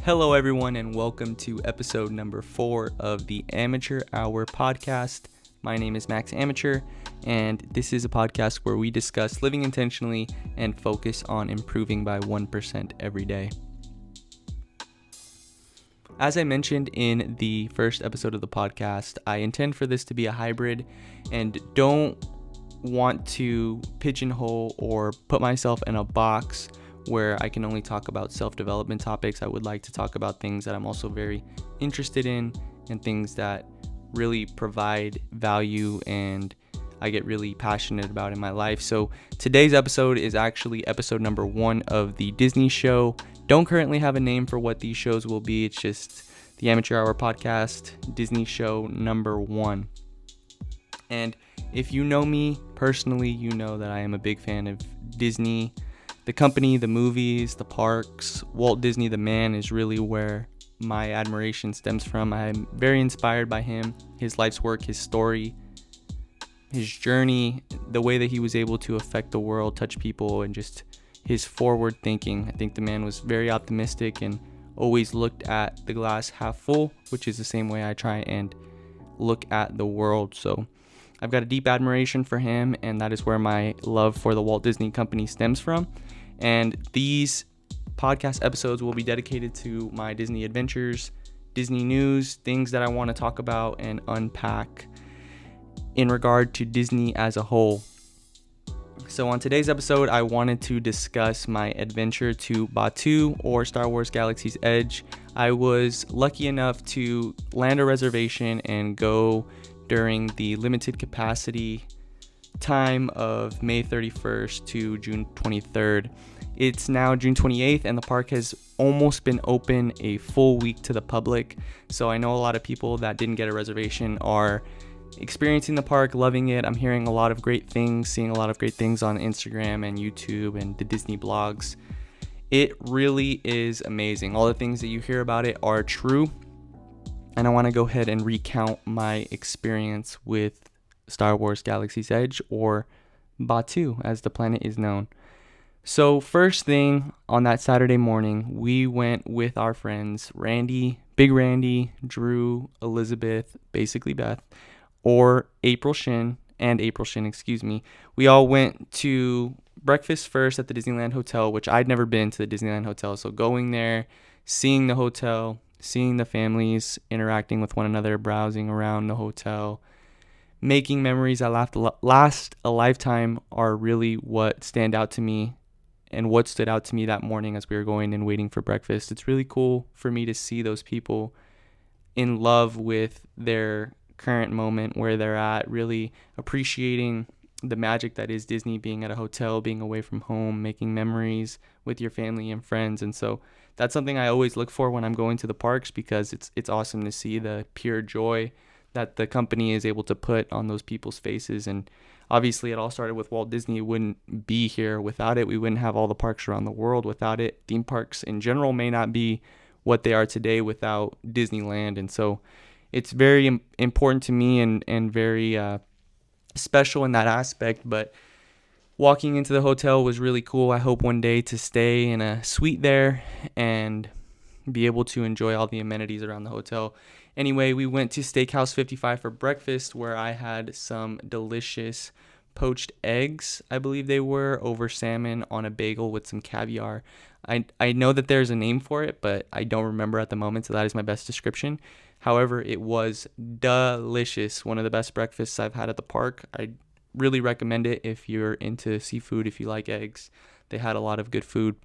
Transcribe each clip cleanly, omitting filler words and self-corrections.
Hello, everyone, and welcome to episode number 4 of the Amateur Hour podcast. My name is Max Amateur, and this is a podcast where we discuss living intentionally and focus on improving by 1% every day. As I mentioned in the first episode of the podcast, I intend for this to be a hybrid and don't want to pigeonhole or put myself in a box where I can only talk about self-development topics. I would like to talk about things that I'm also very interested in and things that really provide value and I get really passionate about in my life. So today's episode is actually episode number 1 of the Disney show. Don't currently have a name for what these shows will be. It's just the Amateur Hour podcast, Disney show number 1. And if you know me personally, you know that I am a big fan of Disney. The company, the movies, the parks, Walt Disney, the man, is really where my admiration stems from. I'm very inspired by him, his life's work, his story, his journey, the way that he was able to affect the world, touch people, and just his forward thinking. I think the man was very optimistic and always looked at the glass half full, which is the same way I try and look at the world. So I've got a deep admiration for him, and that is where my love for the Walt Disney Company stems from. And these podcast episodes will be dedicated to my Disney adventures, Disney news, things that I want to talk about and unpack in regard to Disney as a whole. So on today's episode, I wanted to discuss my adventure to Batuu, or Star Wars Galaxy's Edge. I was lucky enough to land a reservation and go during the limited capacity time of May 31st to June 23rd. It's now June 28th and the park has almost been open a full week to the public. So I know a lot of people that didn't get a reservation are experiencing the park, loving it. I'm hearing a lot of great things, seeing a lot of great things on Instagram and YouTube and the Disney blogs. It really is amazing. All the things that you hear about it are true. And I want to go ahead and recount my experience with Star Wars Galaxy's Edge, or Batuu as the planet is known. So first thing on that Saturday morning, we went with our friends Randy, Big Randy, Drew, Elizabeth, basically Beth, or April Shin. We all went to breakfast first at the Disneyland Hotel, which I'd never been to the Disneyland Hotel. So going there, seeing the hotel, seeing the families interacting with one another, browsing around the hotel, making memories that last a lifetime are really what stand out to me and what stood out to me that morning as we were going and waiting for breakfast. It's really cool for me to see those people in love with their current moment, where they're at, really appreciating the magic that is Disney, being at a hotel, being away from home, making memories with your family and friends. And so that's something I always look for when I'm going to the parks, because it's awesome to see the pure joy that the company is able to put on those people's faces. And obviously it all started with Walt Disney. It wouldn't be here without it. We wouldn't have all the parks around the world without it. Theme parks in general may not be what they are today without Disneyland. And so it's very important to me and very special in that aspect. But walking into the hotel was really cool. I hope one day to stay in a suite there and be able to enjoy all the amenities around the hotel. Anyway, we went to Steakhouse 55 for breakfast, where I had some delicious poached eggs, I believe they were, over salmon on a bagel with some caviar. I know that there's a name for it, but I don't remember at the moment, so that is my best description. However, it was delicious. One of the best breakfasts I've had at the park. I really recommend it if you're into seafood, if you like eggs. They had a lot of good food.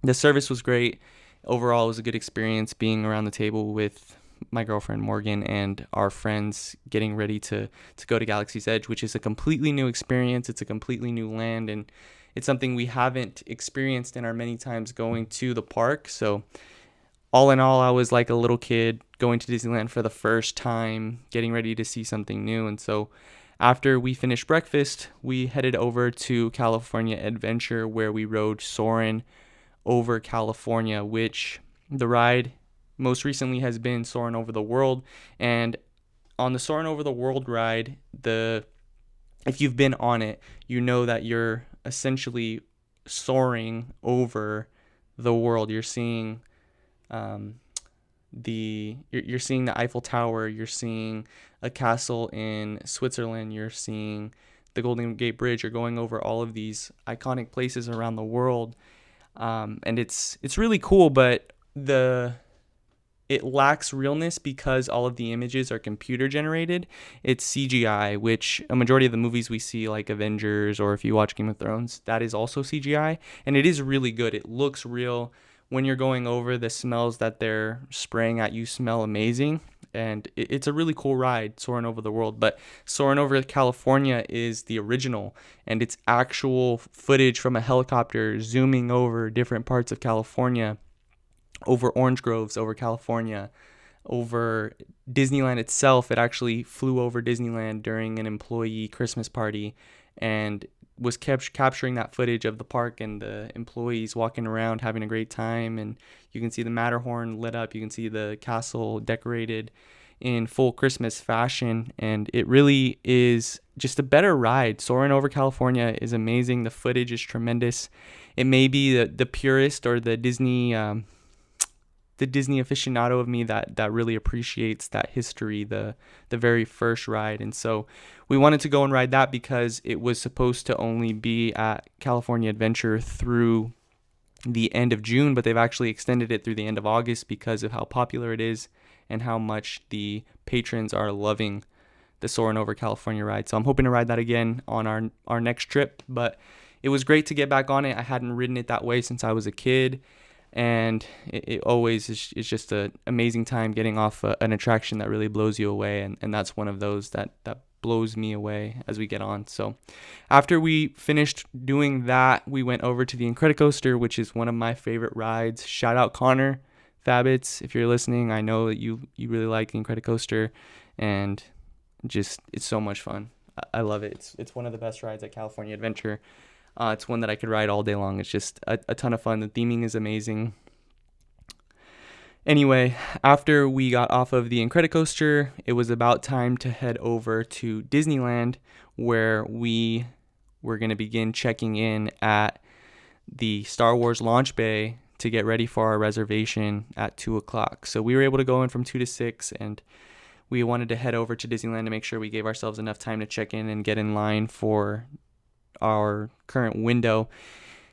The service was great. Overall, it was a good experience being around the table with my girlfriend Morgan and our friends getting ready to go to Galaxy's Edge, which is a completely new experience. It's a completely new land, and it's something we haven't experienced in our many times going to the park. So all in all, I was like a little kid going to Disneyland for the first time, getting ready to see something new. And so after we finished breakfast, we headed over to California Adventure, where we rode Soarin' over California, which the ride most recently has been Soarin' Over the World. And on the Soarin' Over the World ride, if you've been on it, you know that you're essentially soaring over the world. You're seeing You're seeing the Eiffel Tower, you're seeing a castle in Switzerland, you're seeing the Golden Gate Bridge, you're going over all of these iconic places around the world, and it's really cool, but it lacks realness because all of the images are computer generated. It's CGI, which a majority of the movies we see, like Avengers, or if you watch Game of Thrones, that is also CGI, and it is really good. It looks real. When you're going over, the smells that they're spraying at you smell amazing, and it's a really cool ride, soaring over the world. But soaring over California is the original, and it's actual footage from a helicopter zooming over different parts of California, over orange groves, over California, over Disneyland itself. It actually flew over Disneyland during an employee Christmas party and was capturing that footage of the park and the employees walking around having a great time. And you can see the Matterhorn lit up. You can see the castle decorated in full Christmas fashion. And it really is just a better ride. Soaring over California is amazing. The footage is tremendous. It may be the purist or the Disney aficionado of me that really appreciates that history, the very first ride. And so we wanted to go and ride that because it was supposed to only be at California Adventure through the end of June, but they've actually extended it through the end of August because of how popular it is and how much the patrons are loving the Soarin' Over California ride. So I'm hoping to ride that again on our next trip, but it was great to get back on it. I hadn't ridden it that way since I was a kid. And it always is just an amazing time getting off an attraction that really blows you away. And that's one of those that blows me away as we get on. So after we finished doing that, we went over to the Incredicoaster, which is one of my favorite rides. Shout out Connor Fabitz, if you're listening. I know that you really like the Incredicoaster, and just it's so much fun. I love it. It's one of the best rides at California Adventure. It's one that I could ride all day long. It's just a ton of fun. The theming is amazing. Anyway, after we got off of the Incredicoaster, it was about time to head over to Disneyland, where we were going to begin checking in at the Star Wars launch bay to get ready for our reservation at 2 o'clock. So we were able to go in from 2 to 6, and we wanted to head over to Disneyland to make sure we gave ourselves enough time to check in and get in line for our current window.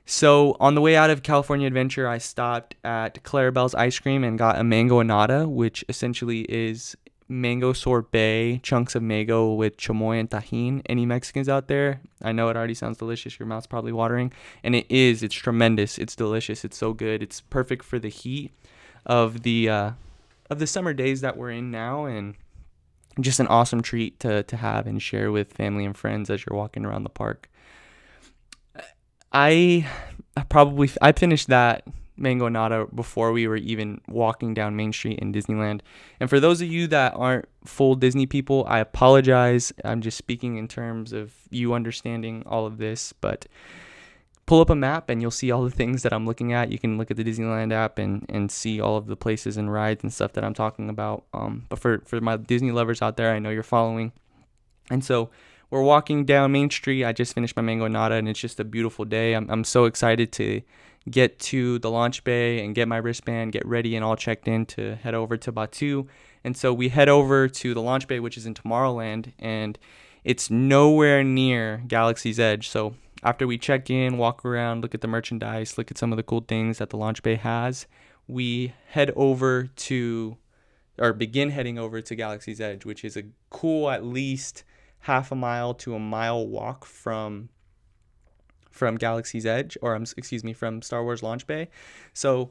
So on the way out of California Adventure, I stopped at Clarabelle's Ice Cream and got a mango anada, which essentially is mango sorbet, chunks of mango with chamoy and tajin. Any Mexicans out there? I know it already sounds delicious. Your mouth's probably watering. And it is. It's tremendous. It's delicious. It's so good. It's perfect for the heat of the summer days that we're in now, and just an awesome treat to have and share with family and friends as you're walking around the park. I finished that mango nada before we were even walking down Main Street in Disneyland. And for those of you that aren't full Disney people, I apologize. I'm just speaking in terms of you understanding all of this, but pull up a map and you'll see all the things that I'm looking at. You can look at the Disneyland app and see all of the places and rides and stuff that I'm talking about. But for my Disney lovers out there, I know you're following. And so we're walking down Main Street. I just finished my mango nada, and it's just a beautiful day. I'm so excited to get to the launch bay and get my wristband, get ready and all checked in to head over to Batuu. And so we head over to the launch bay, which is in Tomorrowland, and it's nowhere near Galaxy's Edge. So after we check in, walk around, look at the merchandise, look at some of the cool things that the launch bay has, we begin heading over to Galaxy's Edge, which is a cool at least half a mile to a mile walk from Galaxy's Edge, from Star Wars Launch Bay. So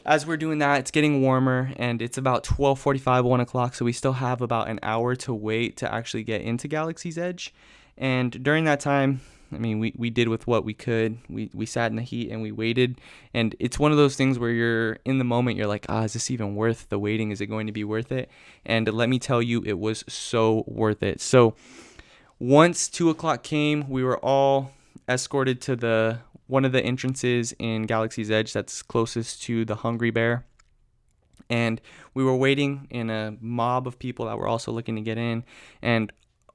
as we're doing that, it's getting warmer, and it's about 12:45, 1 o'clock, so we still have about an hour to wait to actually get into Galaxy's Edge. And during that time, I mean, we did with what we could. We sat in the heat and we waited. And it's one of those things where you're in the moment, you're like, is this even worth the waiting? Is it going to be worth it? And let me tell you, it was so worth it. So once 2 o'clock came, we were all escorted to one of the entrances in Galaxy's Edge that's closest to the Hungry Bear. And we were waiting in a mob of people that were also looking to get in. And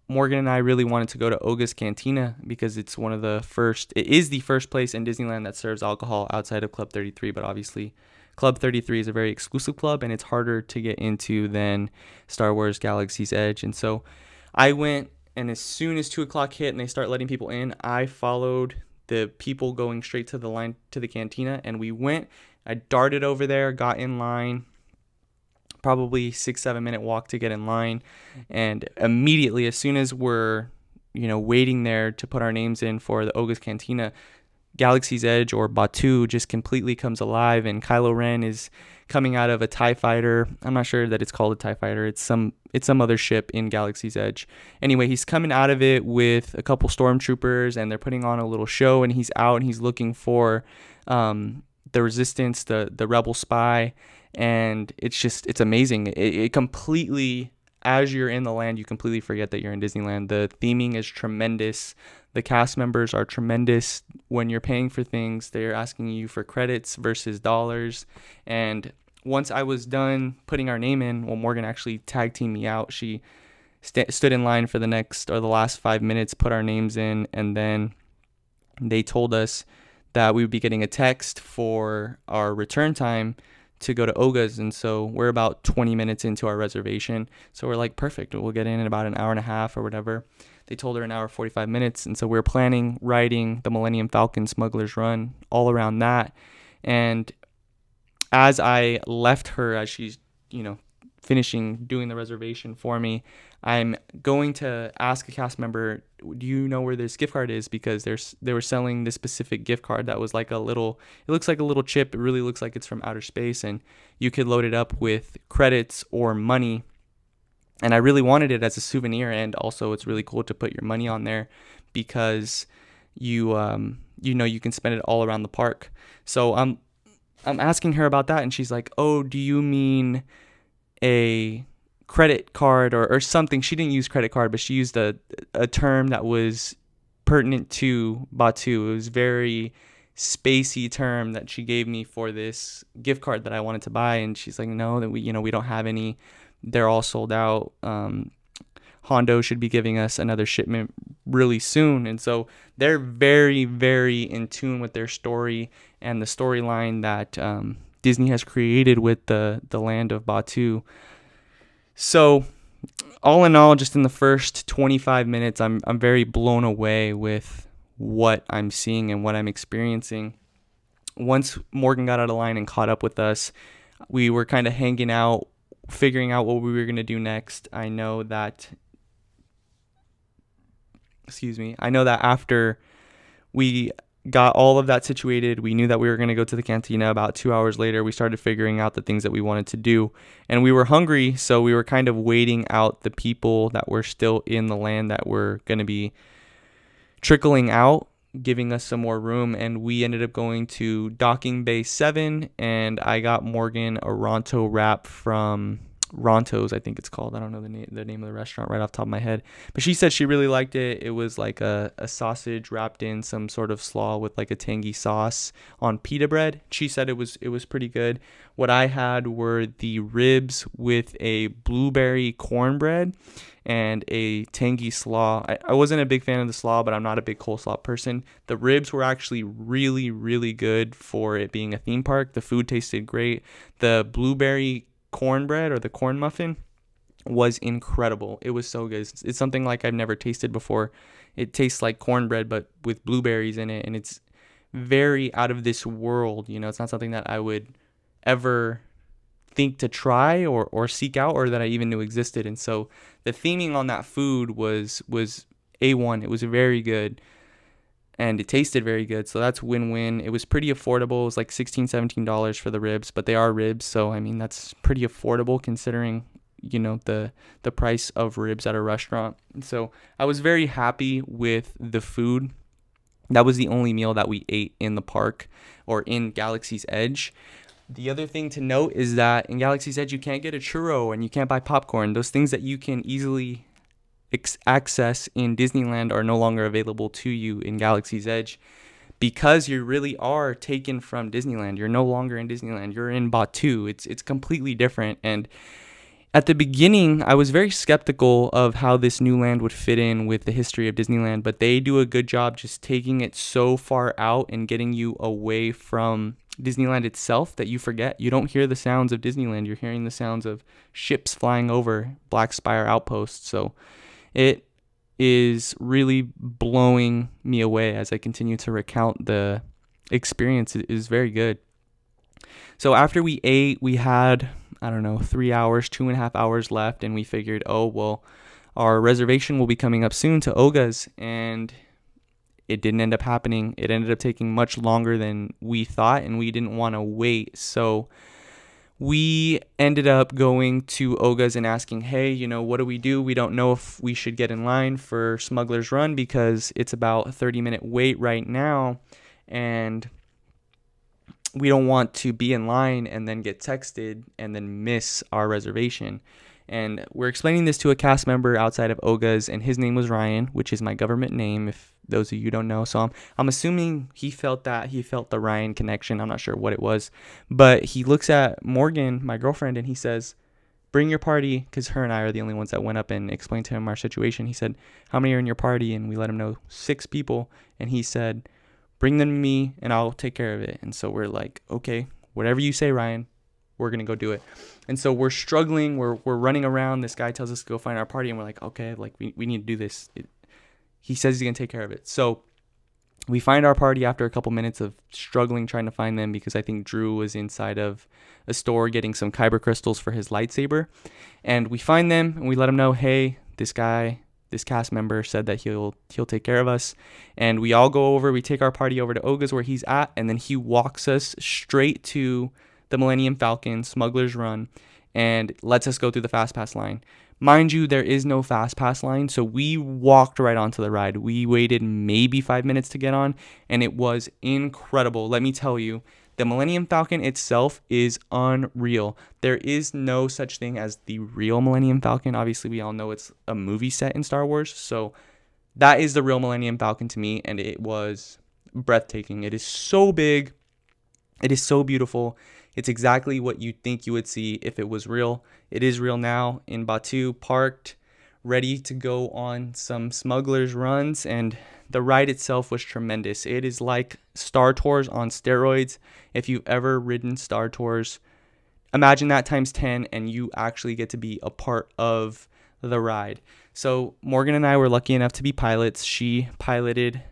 Morgan and I really wanted to go to Oga's Cantina because it is the first place in Disneyland that serves alcohol outside of Club 33, but obviously Club 33 is a very exclusive club, and it's harder to get into than Star Wars Galaxy's Edge. And so I went, and as soon as 2 o'clock hit and they start letting people in, I followed the people going straight to the line to the cantina, and we went. I darted over there, got in line, probably 6-7 minute walk to get in line, and immediately, as soon as we're waiting there to put our names in for the Oga's Cantina, Galaxy's Edge, or Batuu, just completely comes alive, and Kylo Ren is coming out of a TIE fighter. I'm not sure that it's called a TIE fighter. It's some other ship in Galaxy's Edge. Anyway, he's coming out of it with a couple stormtroopers, and they're putting on a little show, and he's out and he's looking for the Resistance, the rebel spy, and it's amazing. It completely, as you're in the land, you completely forget that you're in Disneyland. The theming is tremendous. The cast members are tremendous. When you're paying for things, they're asking you for credits versus dollars. And once I was done putting our name in, well, Morgan actually tag teamed me out. She stood in line for the last 5 minutes, put our names in, and then they told us that we would be getting a text for our return time to go to Oga's. And so we're about 20 minutes into our reservation. So we're like, perfect, we'll get in about an hour and a half or whatever. They told her an hour 45 minutes. And so we're planning riding the Millennium Falcon Smuggler's Run all around that. And as I left her, as she's, finishing doing the reservation for me, I'm going to ask a cast member, do you know where this gift card is? Because they were selling this specific gift card that was like it looks like a little chip. It really looks like it's from outer space, and you could load it up with credits or money. And I really wanted it as a souvenir, and also it's really cool to put your money on there because you can spend it all around the park. So I'm asking her about that, and she's like, oh, do you mean a credit card or something? She didn't use credit card, but she used a term that was pertinent to Batuu. It was very spacey term that she gave me for this gift card that I wanted to buy. And she's like, no, that we don't have any. They're all sold out. Hondo should be giving us another shipment really soon. And so they're very, very in tune with their story and the storyline that Disney has created with the land of Batuu. So all in all, just in the first 25 minutes, I'm very blown away with what I'm seeing and what I'm experiencing. Once Morgan got out of line and caught up with us, we were kind of hanging out, figuring out what we were going to do next. I know that after we got all of that situated, we knew that we were going to go to the cantina. About 2 hours later, we started figuring out the things that we wanted to do, and we were hungry, so we were kind of waiting out the people that were still in the land that were going to be trickling out, giving us some more room. And we ended up going to Docking Bay 7, and I got Morgan a Ronto wrap from Ronto's, I think it's called. I don't know the name of the restaurant right off the top of my head, but she said she really liked it. It was like a sausage wrapped in some sort of slaw with like a tangy sauce on pita bread. She said it was pretty good. What I had were the ribs with a blueberry cornbread and a tangy slaw. I wasn't a big fan of the slaw, but I'm not a big coleslaw person. The ribs were actually really, really good for it being a theme park. The food tasted great. The blueberry cornbread, or the corn muffin, was incredible. It was so good. It's something like I've never tasted before. It tastes like cornbread but with blueberries in it, and it's very out of this world. It's not something that I would ever think to try or seek out, or that I even knew existed. And so the theming on that food was A1. It was very good, and it tasted very good. So that's win-win. It was pretty affordable. It was like $16-17 for the ribs, but they are ribs, so I mean that's pretty affordable considering the price of ribs at a restaurant. And so I was very happy with the food. That was the only meal that we ate in the park or in Galaxy's Edge. The other thing to note is that in Galaxy's Edge you can't get a churro and you can't buy popcorn. Those things that you can easily access in Disneyland are no longer available to you in Galaxy's Edge, because you really are taken from Disneyland. You're no longer in Disneyland. You're in Batuu. It's completely different. And At the beginning, I was very skeptical of how this new land would fit in with the history of Disneyland, but they do a good job just taking it so far out and getting you away from Disneyland itself that you forget. You don't hear the sounds of Disneyland. You're hearing the sounds of ships flying over Black Spire Outpost. So it is really blowing me away as I continue to recount the experience. It is very good. So after we ate, we had, I don't know, 3 hours, 2.5 hours left, and we figured, oh, well, our reservation will be coming up soon to Oga's, and it didn't end up happening. It ended up taking much longer than we thought, and we didn't want to wait. So we ended up going to Oga's and asking, hey, what do? We don't know if we should get in line for Smuggler's Run because it's about a 30-minute wait right now, and we don't want to be in line and then get texted and then miss our reservation. And we're explaining this to a cast member outside of Oga's, and his name was Ryan, which is my government name, if those of you don't know. So I'm assuming he felt the Ryan connection. I'm not sure what it was. But he looks at Morgan, my girlfriend, and he says, bring your party, because her and I are the only ones that went up and explained to him our situation. He said, how many are in your party? And we let him know 6 people. And he said, bring them to me and I'll take care of it. And so we're like, okay, whatever you say, Ryan, we're going to go do it. And so we're struggling. We're running around. This guy tells us to go find our party. And we're like, okay, like we need to do this. He says he's going to take care of it. So we find our party after a couple minutes of struggling trying to find them, because I think Drew was inside of a store getting some kyber crystals for his lightsaber. And we find them and we let him know, hey, this cast member said that he'll take care of us. And we all go over, we take our party over to Oga's where he's at, and then he walks us straight to the Millennium Falcon Smuggler's Run and lets us go through the Fast Pass line. Mind you, there is no Fast Pass line, so we walked right onto the ride. We waited maybe 5 minutes to get on, and it was incredible. Let me tell you, the Millennium Falcon itself is unreal. There is no such thing as the real Millennium Falcon. Obviously, we all know it's a movie set in Star Wars. So that is the real Millennium Falcon to me, and it was breathtaking. It is so big. It is so beautiful. It's exactly what you'd think you would see if it was real. It is real now in Batuu, parked, ready to go on some smugglers runs, and the ride itself was tremendous. It is like Star Tours on steroids. If you've ever ridden Star Tours, imagine that times 10, and you actually get to be a part of the ride. So Morgan and I were lucky enough to be pilots. She piloted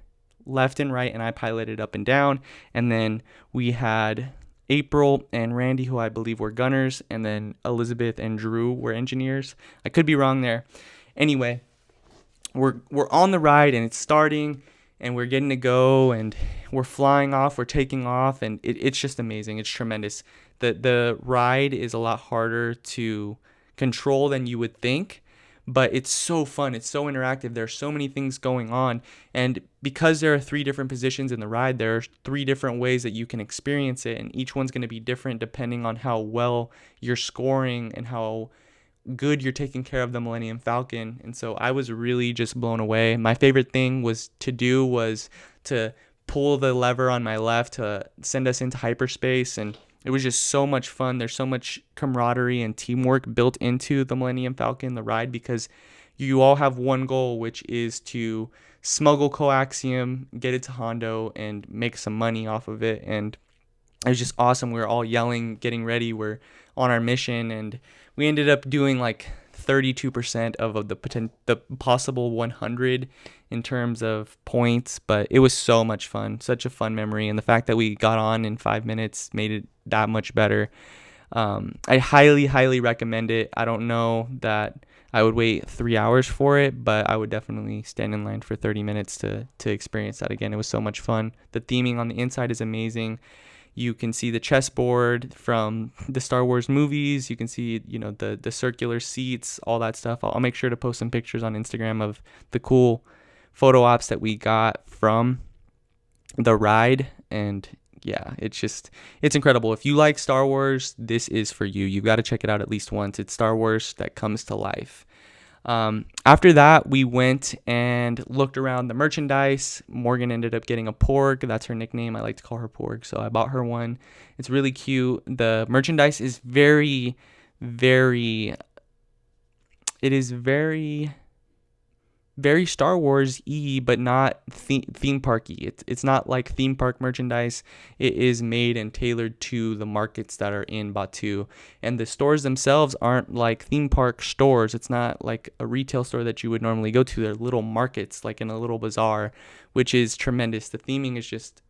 left and right, and I piloted up and down. And then we had April and Randy, who I believe were gunners, and then Elizabeth and Drew were engineers. I could be wrong there. Anyway, we're on the ride, and it's starting, and we're getting to go, and we're flying off, we're taking off, and it's just amazing. It's tremendous. The ride is a lot harder to control than you would think, but it's so fun. It's so interactive. There's so many things going on, and because there are 3 different positions in the ride, there are 3 different ways that you can experience it, and each one's going to be different depending on how well you're scoring and how good you're taking care of the Millennium Falcon. And so I was really just blown away. My favorite thing was to pull the lever on my left to send us into hyperspace, and it was just so much fun. There's so much camaraderie and teamwork built into the Millennium Falcon, the ride, because you all have one goal, which is to smuggle coaxium, get it to Hondo, and make some money off of it. And it was just awesome. We were all yelling, getting ready. We're on our mission, and we ended up doing like 32% of the possible 100 in terms of points, but it was so much fun, such a fun memory, and the fact that we got on in 5 minutes made it that much better. I highly recommend it. I don't know that I would wait 3 hours for it, but I would definitely stand in line for 30 minutes to experience that again. It was so much fun. The theming on the inside is amazing. You can see the chessboard from the Star Wars movies. You can see, the circular seats, all that stuff. I'll make sure to post some pictures on Instagram of the cool photo ops that we got from the ride. And yeah, it's incredible. If you like Star Wars, this is for you. You've got to check it out at least once. It's Star Wars that comes to life. After that, we went and looked around the merchandise. Morgan ended up getting a Porg. That's her nickname. I like to call her Porg, so I bought her one. It's really cute. The merchandise is very, very it is very, very Star Wars-y, but not theme parky. It's not like theme park merchandise. It is made and tailored to the markets that are in Batu. And the stores themselves aren't like theme park stores. It's not like a retail store that you would normally go to. They're little markets, like in a little bazaar, which is tremendous. The theming is just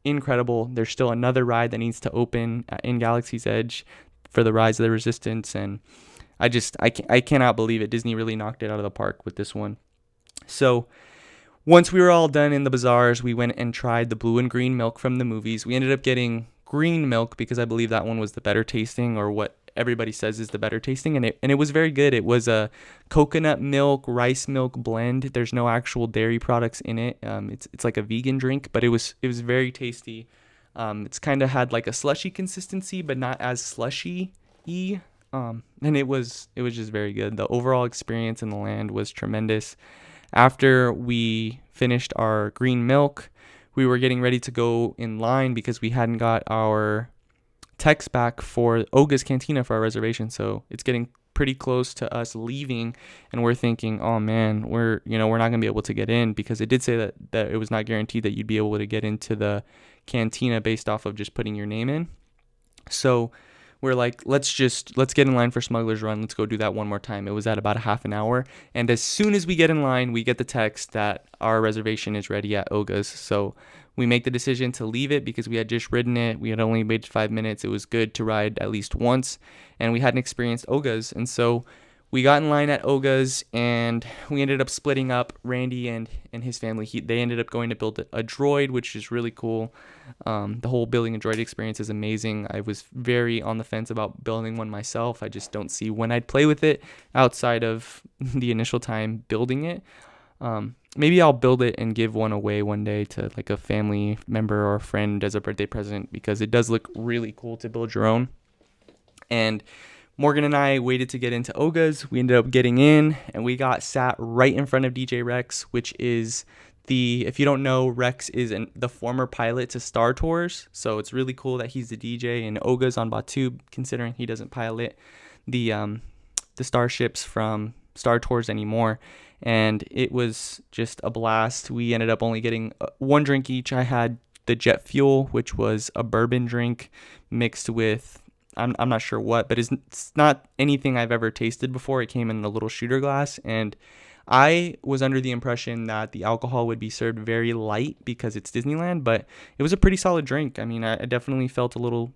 incredible. There's still another ride that needs to open in Galaxy's Edge for the Rise of the Resistance. And I cannot believe it. Disney really knocked it out of the park with this one. So once we were all done in the bazaars, we went and tried the blue and green milk from the movies. We ended up getting green milk because I believe that one was the better tasting, or what everybody says is the better tasting, and it was very good. It was a coconut milk, rice milk blend. There's no actual dairy products in it. It's like a vegan drink, but it was very tasty. It's kind of had like a slushy consistency, but not as slushy-y. And it was just very good. The overall experience in the land was tremendous. After we finished our green milk, we were getting ready to go in line because we hadn't got our text back for Oga's Cantina for our reservation. So it's getting pretty close to us leaving, and we're thinking, oh man, we're not gonna be able to get in, because it did say that it was not guaranteed that you'd be able to get into the cantina based off of just putting your name in. So we're like, let's get in line for Smuggler's Run. Let's go do that one more time. It was at about a half an hour. And as soon as we get in line, we get the text that our reservation is ready at Oga's. So we make the decision to leave it because we had just ridden it. We had only waited 5 minutes. It was good to ride at least once. And we hadn't experienced Oga's. And so we got in line at Oga's, and we ended up splitting up. Randy and his family, they ended up going to build a droid, which is really cool. The whole building a droid experience is amazing. I was very on the fence about building one myself. I just don't see when I'd play with it outside of the initial time building it. Maybe I'll build it and give one away one day to like a family member or a friend as a birthday present, because it does look really cool to build your own. And Morgan and I waited to get into Oga's. We ended up getting in, and we got sat right in front of DJ Rex, which is if you don't know, Rex is the former pilot to Star Tours. So it's really cool that he's the DJ in Oga's on Batu, considering he doesn't pilot the starships from Star Tours anymore. And it was just a blast. We ended up only getting one drink each. I had the Jet Fuel, which was a bourbon drink mixed with, I'm not sure what, but it's not anything I've ever tasted before. It came in a little shooter glass, and I was under the impression that the alcohol would be served very light because it's Disneyland, but it was a pretty solid drink. I mean, I definitely felt a little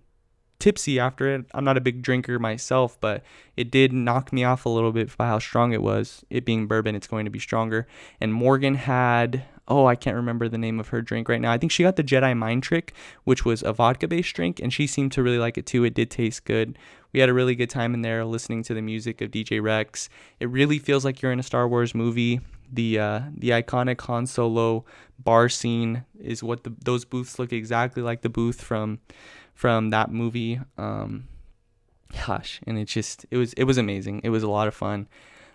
tipsy after it. I'm not a big drinker myself, but it did knock me off a little bit by how strong it was. It being bourbon, it's going to be stronger. And Morgan had, I can't remember the name of her drink right now. I think she got the Jedi Mind Trick, which was a vodka-based drink, and she seemed to really like it too. It did taste good. We had a really good time in there listening to the music of DJ Rex. It really feels like you're in a Star Wars movie. The iconic Han Solo bar scene is what those booths look exactly like the booth from that movie. And it was amazing. It was a lot of fun.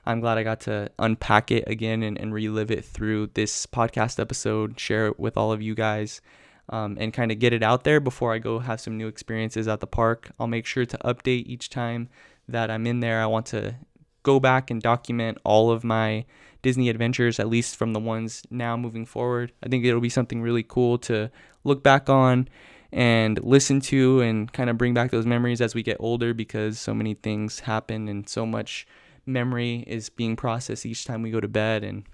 I'm glad I got to unpack it again and relive it through this podcast episode, share it with all of you guys, and kind of get it out there before I go have some new experiences at the park. I'll make sure to update each time that I'm in there. I want to go back and document all of my Disney adventures, at least from the ones now moving forward. I think it'll be something really cool to look back on and listen to and kind of bring back those memories as we get older, because so many things happen and so much memory is being processed each time we go to bed. And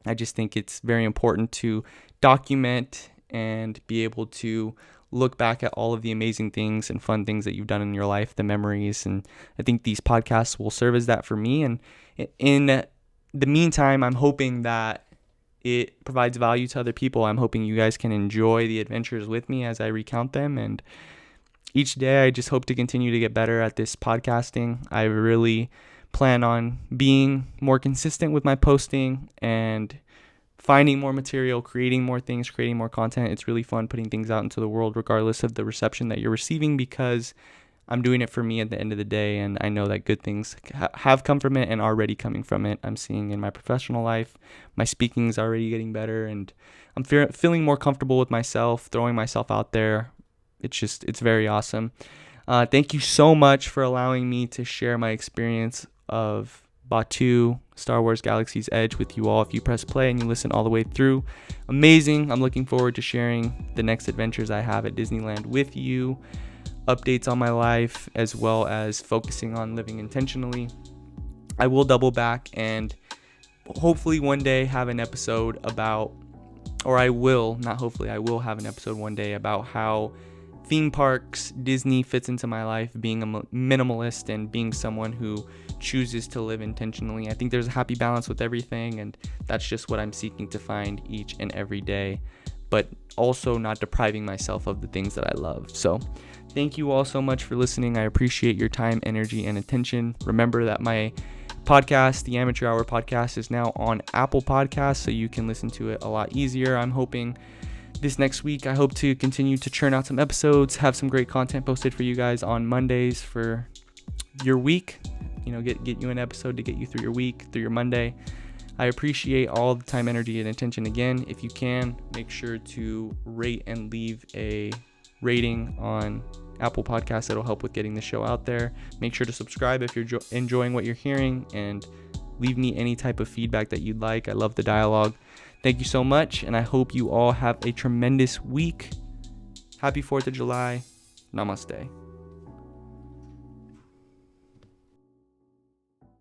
I just think it's very important to document and be able to look back at all of the amazing things and fun things that you've done in your life, the memories. And I think these podcasts will serve as that for me. And in the meantime, I'm hoping that it provides value to other people. I'm hoping you guys can enjoy the adventures with me as I recount them. And each day I just hope to continue to get better at this podcasting. I really plan on being more consistent with my posting and finding more material, creating more things, creating more content. It's really fun putting things out into the world regardless of the reception that you're receiving, because I'm doing it for me at the end of the day, and I know that good things have come from it and are already coming from it. I'm seeing in my professional life, my speaking is already getting better, and I'm feeling more comfortable with myself, throwing myself out there. It's very awesome. Thank you so much for allowing me to share my experience of Batuu, Star Wars Galaxy's Edge with you all. If you press play and you listen all the way through, amazing. I'm looking forward to sharing the next adventures I have at Disneyland with you, updates on my life, as well as focusing on living intentionally. I will double back and hopefully one day have an episode about, or I will have an episode one day about how theme parks, Disney fits into my life, being a minimalist and being someone who chooses to live intentionally. I think there's a happy balance with everything, and that's just what I'm seeking to find each and every day, but also not depriving myself of the things that I love. So thank you all so much for listening. I appreciate your time, energy, and attention. Remember that my podcast, the Amateur Hour podcast, is now on Apple Podcasts, so you can listen to it a lot easier. I'm hoping this next week, I hope to continue to churn out some episodes, have some great content posted for you guys on Mondays for your week. Get you an episode to get you through your week, through your Monday. I appreciate all the time, energy, and attention. Again, if you can, make sure to rate and leave a rating on Apple Podcasts. That'll help with getting the show out there. Make sure to subscribe if you're enjoying what you're hearing, and leave me any type of feedback that you'd like. I love the dialogue. Thank you so much, and I hope you all have a tremendous week. Happy 4th of July. Namaste.